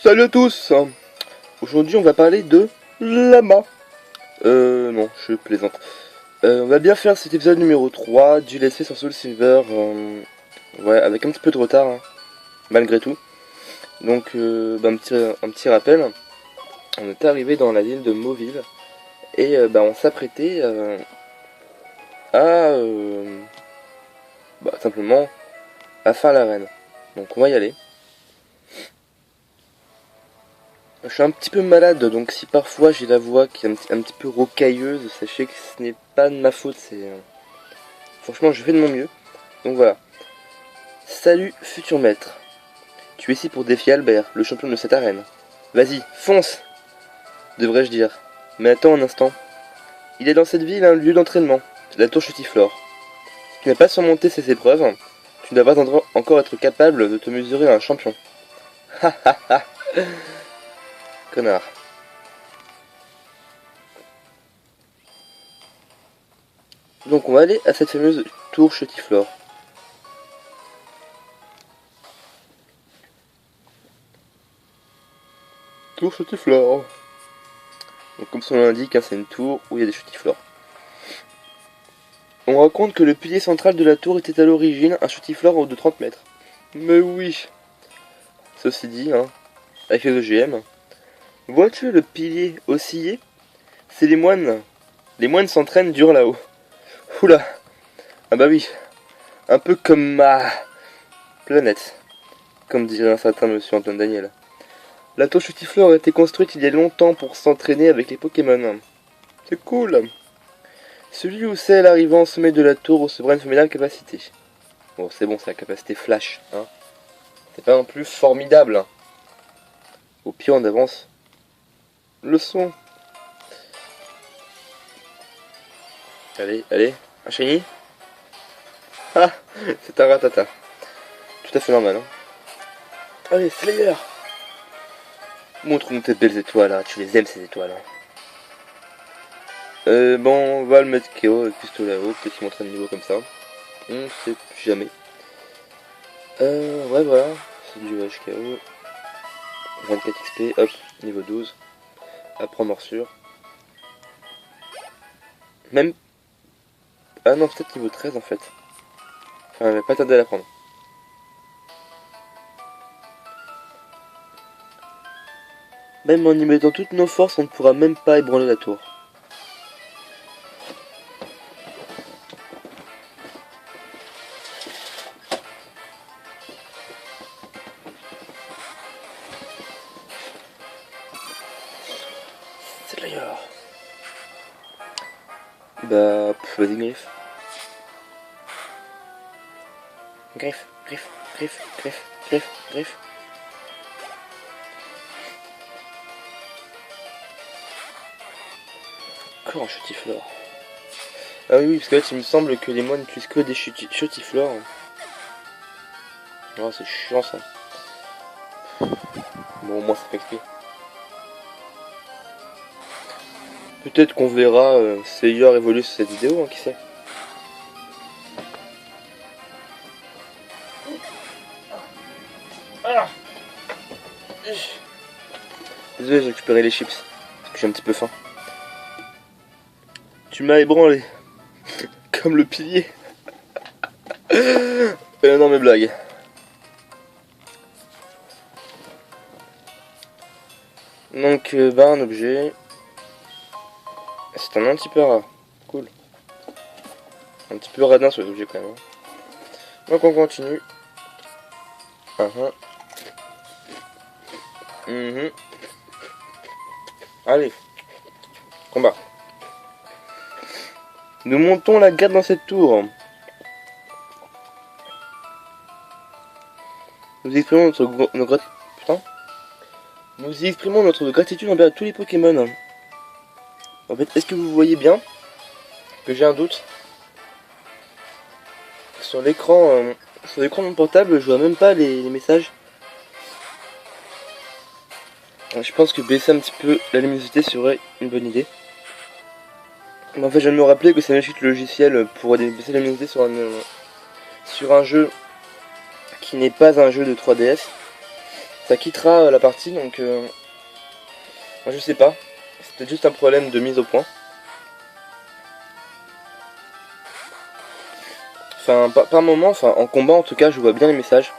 Salut à tous. Aujourd'hui on va parler de lama. Non, je plaisante. On va bien faire cet épisode numéro 3 du Let's Play sur Soul Silver. Ouais, avec un petit peu de retard, hein, malgré tout. Donc, un petit rappel. On est arrivé dans la ville de Mauville. Et on s'apprêtait à... simplement à faire l'arène. Donc on va y aller. Je suis un petit peu malade, donc si parfois j'ai la voix qui est un petit peu rocailleuse, sachez que ce n'est pas de ma faute, c'est... Franchement, je fais de mon mieux. Donc voilà. Salut, futur maître. Tu es ici pour défier Albert, le champion de cette arène. Vas-y, fonce, devrais-je dire. Mais attends un instant. Il y a dans cette ville un lieu d'entraînement, la tour Chutiflore. Si tu n'as pas surmonté ces épreuves, tu ne dois pas encore être capable de te mesurer à un champion. Ha ha ha. Connard. Donc on va aller à cette fameuse tour Chutiflore. Tour Chutiflore. Donc comme son nom l'indique, hein, c'est une tour où il y a des Chutiflores. On raconte que le pilier central de la tour était à l'origine un Chutiflore de 30 mètres. Mais oui. Ceci dit, hein, avec les OGM. Vois-tu le pilier osciller? C'est les moines. Les moines s'entraînent dur là-haut. Oula. Ah bah oui. Un peu comme ma planète. Comme dirait un certain monsieur Antoine Daniel. La tour Chutiflore a été construite il y a longtemps pour s'entraîner avec les Pokémon. C'est cool. Celui ou celle arrivant au sommet de la tour recevra une formidable capacité. Bon, c'est bon, c'est la capacité flash, hein. C'est pas non plus formidable. Hein. Au pire, on avance. Le son. Allez, allez, un shiny. Ah, c'est un ratata. Tout à fait normal. Hein. Allez, Slayer. Montre-nous tes belles étoiles, hein. Tu les aimes ces étoiles. Hein. Bon, on va le mettre KO avec pistolet à eau, peut-être qu'il montre un niveau comme ça. On sait jamais. Ouais, voilà, c'est du HKO. 24 XP, hop, niveau 12. Apprends morsure. Même... Ah non, peut-être niveau 13 en fait. Enfin, mais pas tarder à l'apprendre. Même en y mettant toutes nos forces, on ne pourra même pas ébranler la tour. C'est d'ailleurs. Bah, vas-y, griffe. Griffe, griffe, griffe, griffe, griffe, griffe. Encore un Chutiflore. Ah oui, parce que là, il me semble que les moines n'utilisent que des Chutiflores. Oh, c'est chiant ça. Bon, au moins ça fait expliquer. Peut-être qu'on verra Slayer évoluer sur cette vidéo, hein, qui sait. Désolé, j'ai récupéré les chips, parce que j'ai un petit peu faim. Tu m'as ébranlé, comme le pilier. Non mais blague. Donc, un objet. C'est un petit peu rare. Cool. Un petit peu radin sur les objets quand même. Donc on continue. Allez. Combat. Nous montons la garde dans cette tour. Nous exprimons notre gratitude envers tous les Pokémon. En fait, est-ce que vous voyez bien que j'ai un doute? Sur l'écran de mon portable, je vois même pas les messages. Je pense que baisser un petit peu la luminosité serait une bonne idée. Mais en fait, je viens de me rappeler que ça m'achète le logiciel pour baisser la luminosité sur un jeu qui n'est pas un jeu de 3DS. ça quittera la partie, donc je sais pas. C'est peut-être juste un problème de mise au point. Enfin, par moment, enfin en combat en tout cas, je vois bien les messages.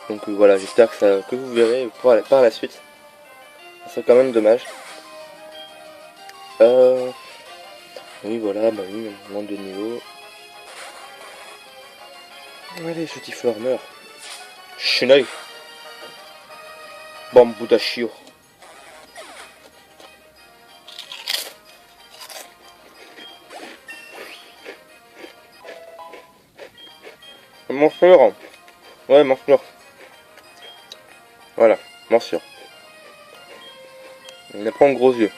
Donc voilà, j'espère que vous verrez par la suite. C'est quand même dommage. Oui, voilà, bah oui, on monte de niveau. Allez, Chutifleur, meurt. Shinai. Bambou d'Ashio. Morsure. Ouais, morsure. Voilà, morsure. On apprend en gros yeux.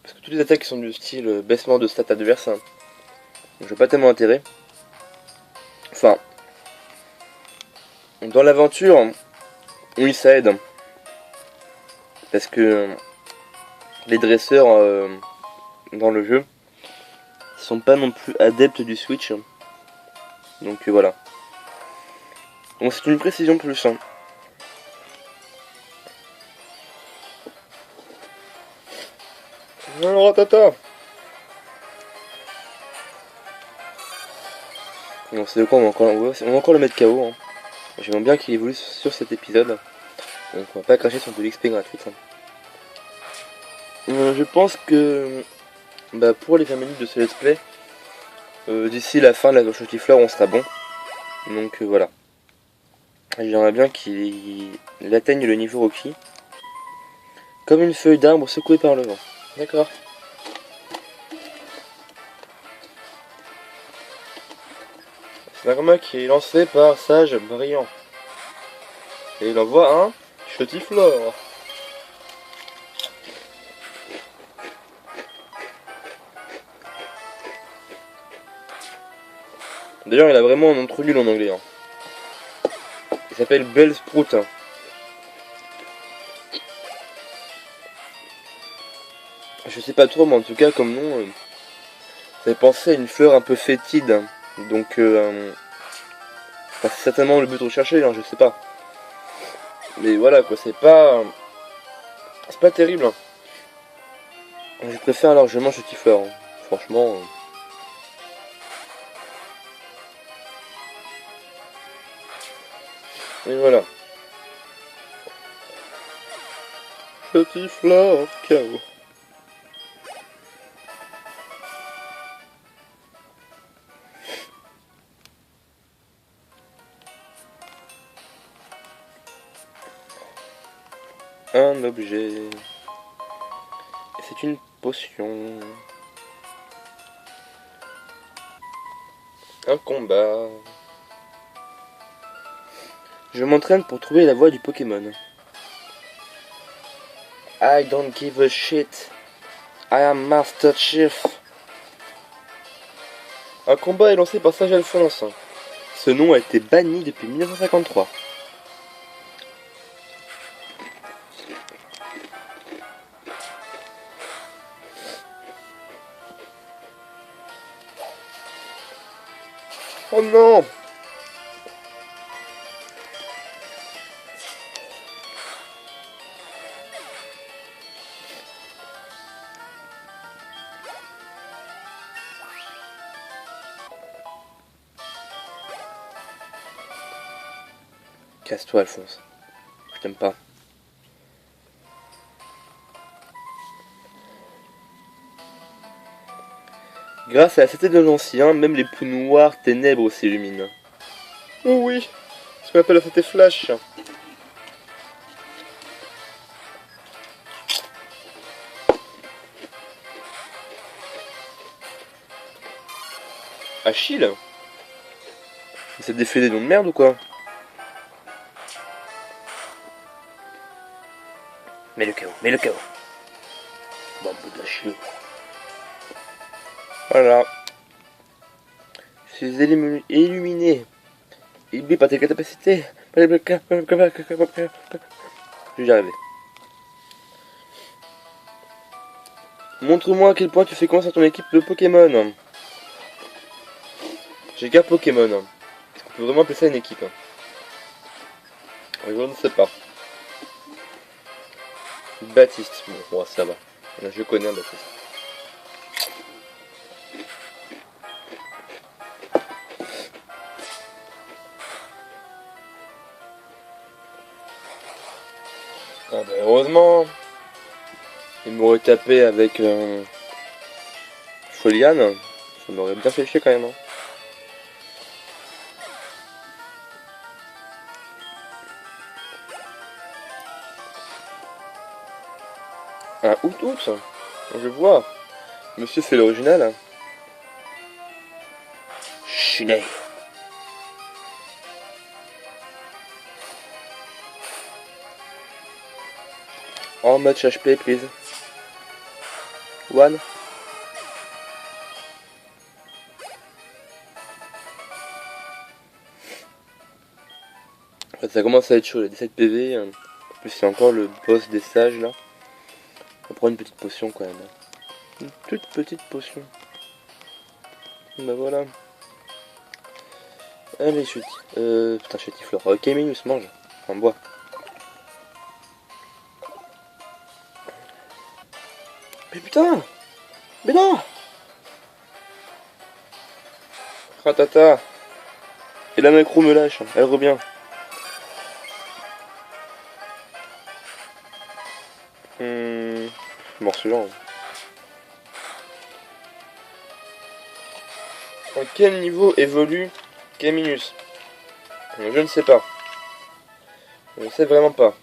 Parce que toutes les attaques sont du style baissement de stats adverse, hein. Donc j'ai pas tellement intérêt. Enfin, dans l'aventure, oui ça aide. Parce que les dresseurs dans le jeu sont pas non plus adeptes du Switch. Donc voilà. Donc c'est une précision plus, hein. Alors, tata. Non, c'est de quoi on va encore le mettre KO, hein. J'aimerais bien qu'il évolue sur cet épisode. Donc on va pas cracher sur de l'XP gratuite, hein. Je pense que bah, pour les 20 minutes de ce let's play, d'ici la fin de la Chutifleur, on sera bon. Donc voilà. J'aimerais bien qu'il atteigne le niveau Rocky. Comme une feuille d'arbre secouée par le vent. D'accord. C'est un combat qui est lancé par Sage Brillant. Et il envoie un Chutifleur. D'ailleurs, il a vraiment un nom trop nul en anglais, hein. Il s'appelle Bellsprout, hein. Je sais pas trop, mais en tout cas, comme nom, ça fait penser à une fleur un peu fétide, hein. Donc, enfin, c'est certainement le but recherché, hein, je sais pas. Mais voilà, quoi, c'est pas terrible, hein. Je préfère largement Chutifleur, hein. Franchement. Et voilà. Chutifleur KO. Un objet. C'est une potion. Un combat. Je m'entraîne pour trouver la voie du Pokémon. I don't give a shit. I am Master Chief. Un combat est lancé par Sage Alphonse. Ce nom a été banni depuis 1953. Oh non! Casse-toi, Alphonse. Je t'aime pas. Grâce à la cité de l'ancien, même les plus noires ténèbres s'illuminent. Oh oui, ce qu'on appelle la cité Flash. Achille? Il s'est défait des noms de merde ou quoi? Mets le KO, mets le KO. Bambou d'Achille. Voilà. Je suis illuminé. Illuminé par tes capacités. Je vais y arriver. Montre-moi à quel point tu fais confiance à ton équipe de Pokémon. J'ai qu'un Pokémon. Est-ce qu'on peut vraiment appeler ça une équipe? Je ne sais pas. Baptiste. Bon, ça va. Je connais un Baptiste. Ah bah heureusement. Il m'aurait tapé avec Foliane. Ça m'aurait bien fait chier quand même. Hein. Un out. Je vois. Monsieur fait l'original. Hein. Chiné. How much HP, please? One. Ça commence à être chaud, les 17 PV. En plus, c'est encore le boss des sages là. On va prendre une petite potion quand même. Une toute petite potion. Bah voilà. Allez, chute. Putain, chétiflore. Ok, Minus, mange. On boit. Mais putain! Mais non! Ratata! Et la macro me lâche, elle revient. Mort celui-là. En quel niveau évolue Caminus? Je ne sais pas. Je ne sais vraiment pas.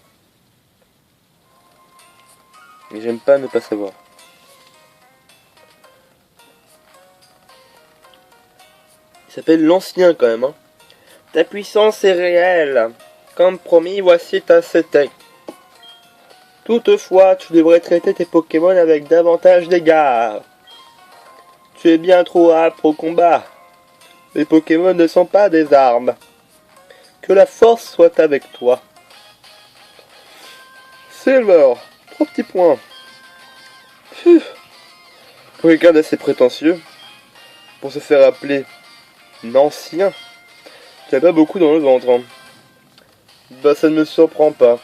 Mais j'aime pas ne pas savoir. Il s'appelle l'Ancien quand même. Hein. Ta puissance est réelle. Comme promis, voici ta CT. Toutefois, tu devrais traiter tes Pokémon avec davantage d'égards. Tu es bien trop âpre au combat. Les Pokémon ne sont pas des armes. Que la force soit avec toi. Silver, 3 petits points. Pour quelqu'un d'assez prétentieux, pour se faire appeler l'ancien, tu n'as pas beaucoup dans le ventre. Hein. Bah ça ne me surprend pas.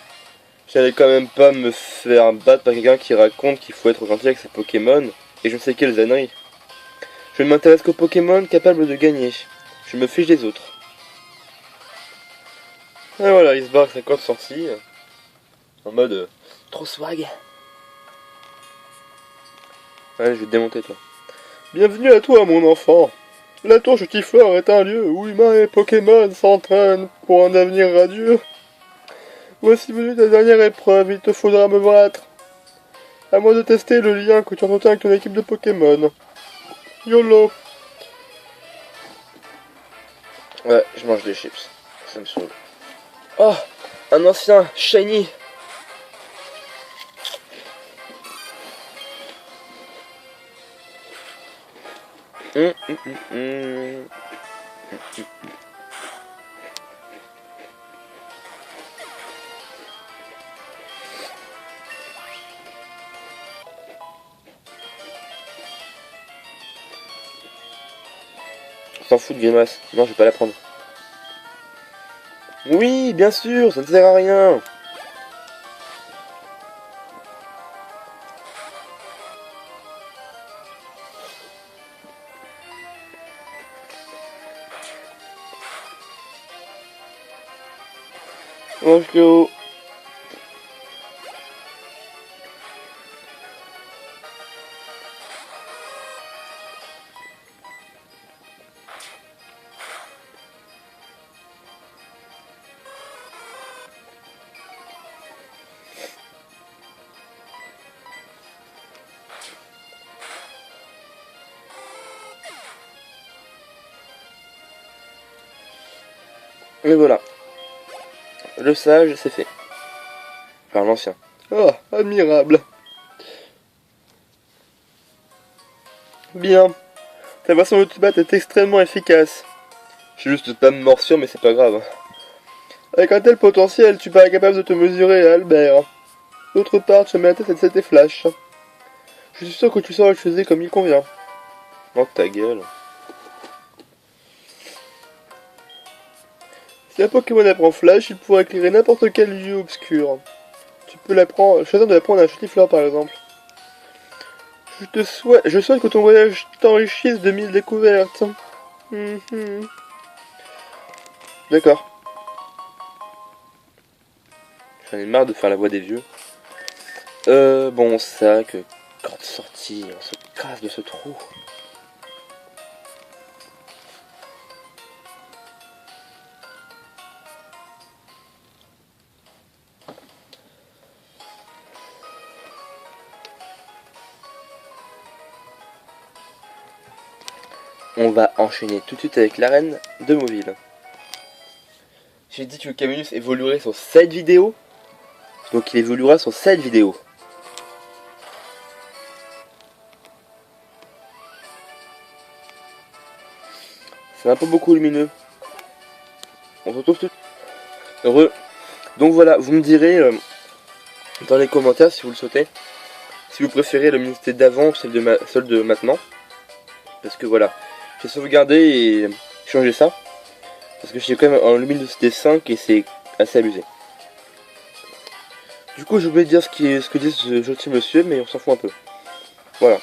J'allais quand même pas me faire battre par quelqu'un qui raconte qu'il faut être gentil avec ses Pokémon et je ne sais quelles âneries. Je ne m'intéresse qu'aux Pokémon capables de gagner. Je me fiche des autres. Et voilà, il se barre avec sa corde sortie. En mode trop swag. Allez, je vais te démonter toi. Bienvenue à toi mon enfant. La tour Chutiflore est un lieu où humains et Pokémon s'entraînent pour un avenir radieux. Voici venu ta dernière épreuve, il te faudra me battre. À moi de tester le lien que tu entretiens avec ton équipe de Pokémon. YOLO. Ouais, je mange des chips. Ça me saoule. Oh, un ancien shiny. On s'en fout de grimace. Non, je vais pas la prendre. Oui, bien sûr, ça ne sert à rien. Bonjour. Et voilà. Le sage, c'est fait. Enfin, l'ancien. Oh, admirable. Bien. Ta façon de te battre est extrêmement efficace. Je suis juste pas me morsure, mais c'est pas grave. Avec un tel potentiel, tu parais capable de te mesurer à Albert. D'autre part, tu mets la tête à cette flash. Je suis sûr que tu sauras l'utiliser comme il convient. Oh ta gueule. Si un Pokémon apprend Flash, il pourra éclairer n'importe quel lieu obscur. Tu peux choisir de l'apprendre à un Chantifleur par exemple. Je souhaite que ton voyage t'enrichisse de mille découvertes. D'accord. J'en ai marre de faire la voix des vieux. Bon sac, corde sortie, on se casse de ce trou. On va enchaîner tout de suite avec l'arène de Mauville. J'ai dit que Caminus évoluerait sur 7 vidéos, donc il évoluera sur 7 vidéos. C'est un peu beaucoup lumineux. On se retrouve tout de suite. Heureux. Donc voilà, vous me direz dans les commentaires si vous le souhaitez, si vous préférez la luminosité d'avant ou celle de maintenant. Parce que voilà, j'ai sauvegardé et changé ça. Parce que j'ai quand même en luminosité 5 et c'est assez abusé. Du coup, j'ai oublié de dire ce que dit ce gentil monsieur, mais on s'en fout un peu. Voilà.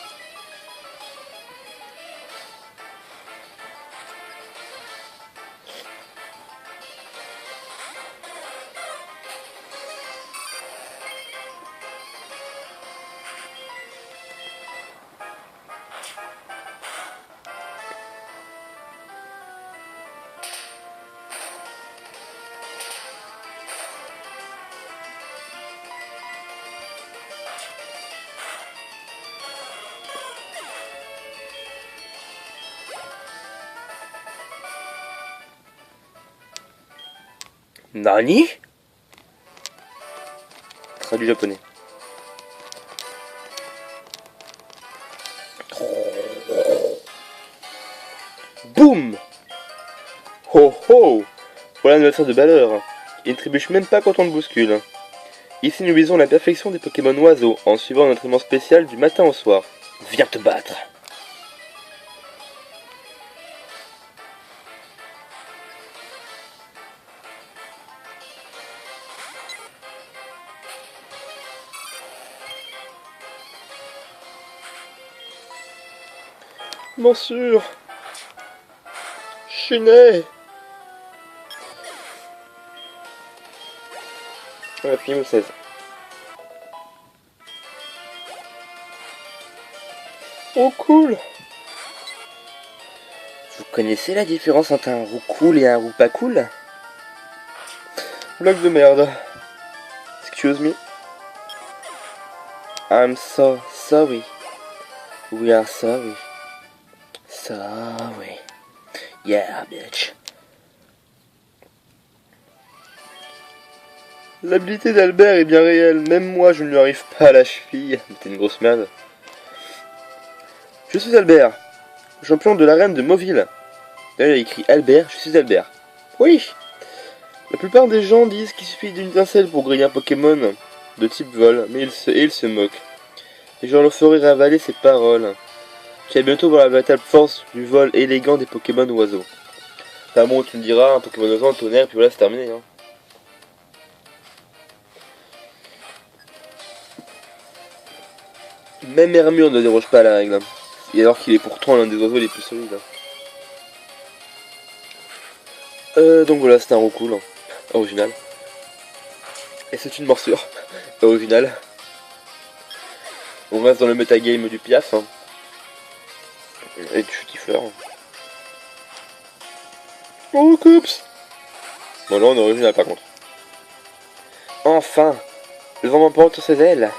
Nani? Traduit japonais. Boum! Ho ho! Voilà un adversaire de valeur. Il ne trébuche même pas quand on le bouscule. Ici nous visons la perfection des Pokémon oiseaux en suivant un entraînement spécial du matin au soir. Viens te battre! Morsure! Chinet! On a fini au 16. Oh cool! Vous connaissez la différence entre un roux cool et un roux pas cool? Blague de merde. Excuse me. I'm so sorry. We are sorry. Sorry. Yeah, bitch. L'habilité d'Albert est bien réelle. Même moi, je ne lui arrive pas à la cheville. T'es une grosse merde. Je suis Albert, champion de l'arène de Mauville. Là, il a écrit Albert, je suis Albert. Oui. La plupart des gens disent qu'il suffit d'une étincelle pour griller un Pokémon de type vol, mais ils se moquent. Et je leur ferai ravaler ces paroles. Tu vas bientôt voir la véritable force du vol élégant des Pokémon oiseaux. Enfin bon, tu me diras, un Pokémon oiseau, un tonnerre, puis voilà, c'est terminé. Hein. Même Hermure ne déroge pas à la règle. Hein. Et alors qu'il est pourtant l'un des oiseaux les plus solides. Donc voilà, c'est un Roucoule. Hein. Original. Et c'est une morsure. Original. On reste dans le metagame du Piaf. Hein. Et du Chutifleur. Oh, coups! Bon, là, on est original par contre. Enfin! Le vent m'emporte sur ses ailes.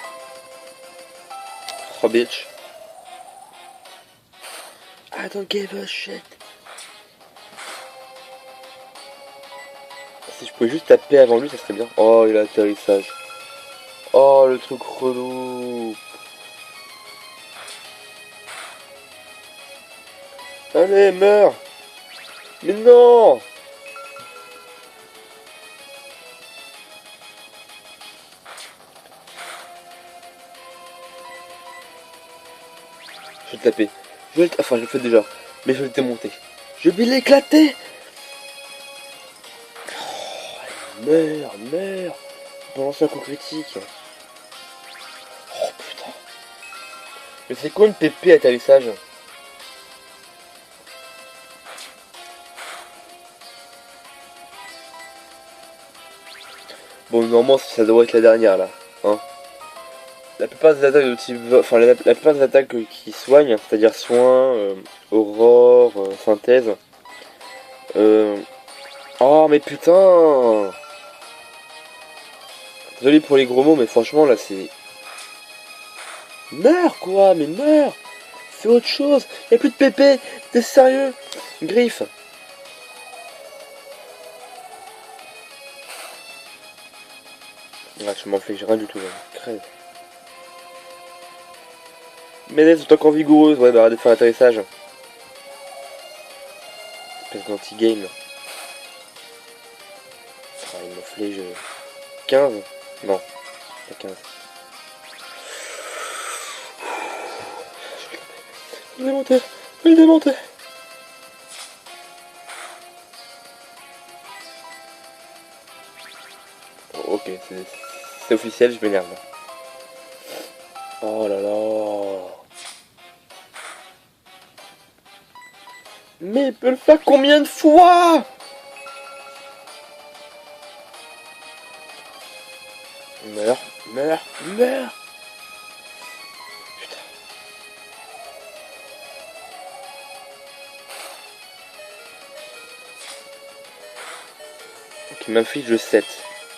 Oh, bitch. I don't give a shit. Si je pouvais juste taper avant lui, ça serait bien. Oh, il a l'atterrissage. Oh, le truc relou. Allez, meurs! Mais non! Je vais le taper. Enfin, je le fais déjà. Mais je vais le démonter. Je vais l'éclater. Oh, meurs. Balance un coup critique. Oh putain. Mais c'est quoi une PP atterrissage? Bon, normalement, ça devrait être la dernière là. Hein. La plupart des attaques de type. Enfin, la plupart des attaques qui soignent, c'est-à-dire soin, aurore, synthèse. Oh, mais putain! Désolé pour les gros mots, mais franchement, là, c'est. Meurs, quoi! Mais meurs! Fais autre chose! Y'a plus de pépé! T'es sérieux? Griffe! Ah, tu m'infliges rien du tout, là. Crève. Mais elles sont encore vigoureuses, ouais, bah arrête de faire l'atterrissage. Espèce d'anti-game. Ah, il m'inflige 15? Non, pas 15. Je vais le démonter, je vais le démonter. Oh, ok, c'est officiel, je m'énerve. Oh là là. Mais il peut le faire combien de fois? Meurs. Putain. Ok, m'inflige 7.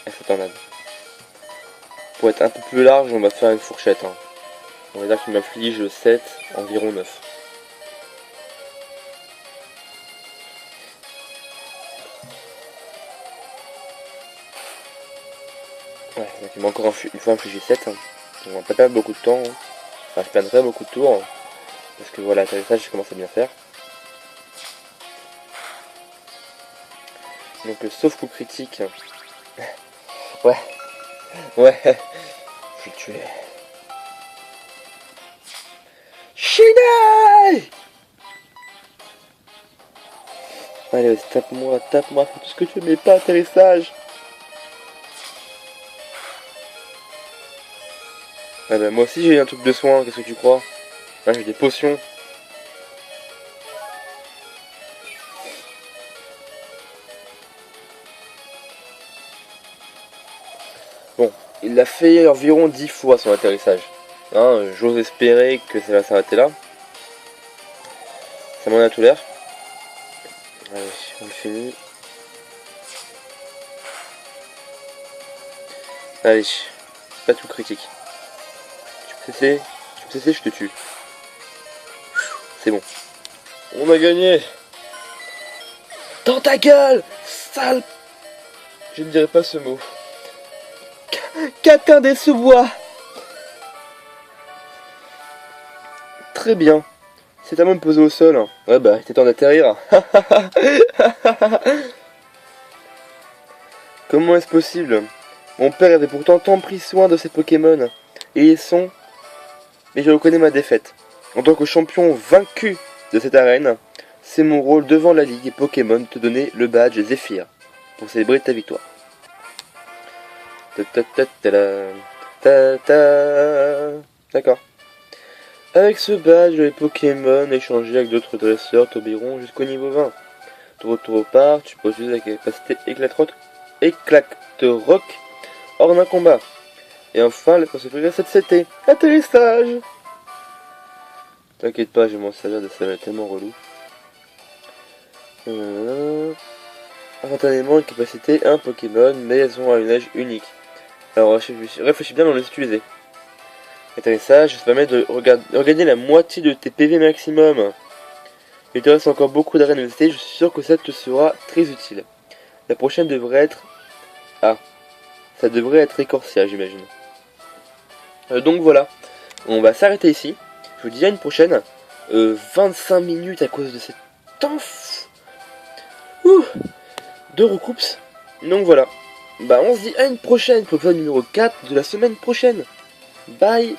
F tornade. Pour être un peu plus large, on va faire une fourchette. Hein. On va dire qu'il m'inflige 7, environ 9. Ouais, donc il m'a encore une fois infligé 7. Hein. On va pas perdre beaucoup de temps. Hein. Enfin, je perdrai beaucoup de tours. Hein. Parce que voilà, l'atterrissage, je commence à bien faire. Donc, sauf coup critique. Ouais. Je vais tuer. Shinai! Allez, tape-moi, fais tout ce que tu veux, mais pas atterrissage. Ah bah, moi aussi j'ai un truc de soin, qu'est-ce que tu crois? Ah, j'ai des potions. Bon, il l'a fait environ 10 fois son atterrissage. Hein, j'ose espérer que ça va s'arrêter là. Ça m'en a tout l'air. Allez, on le finit. Allez, pas tout critique. Tu peux cesser, je te tue. C'est bon. On a gagné. Dans ta gueule, sale. Je ne dirai pas ce mot. Catin des sous-bois. Très bien. C'est à moi de me poser au sol. Ouais bah, il était temps d'atterrir. Comment est-ce possible? Mon père avait pourtant tant pris soin de ses Pokémon. Et ils sont... Mais je reconnais ma défaite. En tant que champion vaincu de cette arène, c'est mon rôle devant la ligue Pokémon de te donner le badge Zephyr pour célébrer ta victoire. D'accord. Avec ce badge, les Pokémon échangés avec d'autres dresseurs t'obéiront jusqu'au niveau 20. De retour au parc, tu peux utiliser la capacité Éclate-Rock hors d'un combat. Et enfin, la possibilité de cette CT. Atterrissage. T'inquiète pas, je vais m'en servir de ça, va être tellement relou. Instantanément, une capacité, un Pokémon, mais elles ont un âge unique. Alors réfléchis bien dans les utiliser. Atterrissage, ça te permet de regagner la moitié de tes PV maximum. Il te reste encore beaucoup d'arènes à visiter, je suis sûr que ça te sera très utile. La prochaine devrait être... Ah, ça devrait être Écorcia, j'imagine. Donc voilà, on va s'arrêter ici. Je vous dis à une prochaine. 25 minutes à cause de cette temps de recoupes. Donc voilà. Bah on se dit à une prochaine pour le numéro 4 de la semaine prochaine. Bye.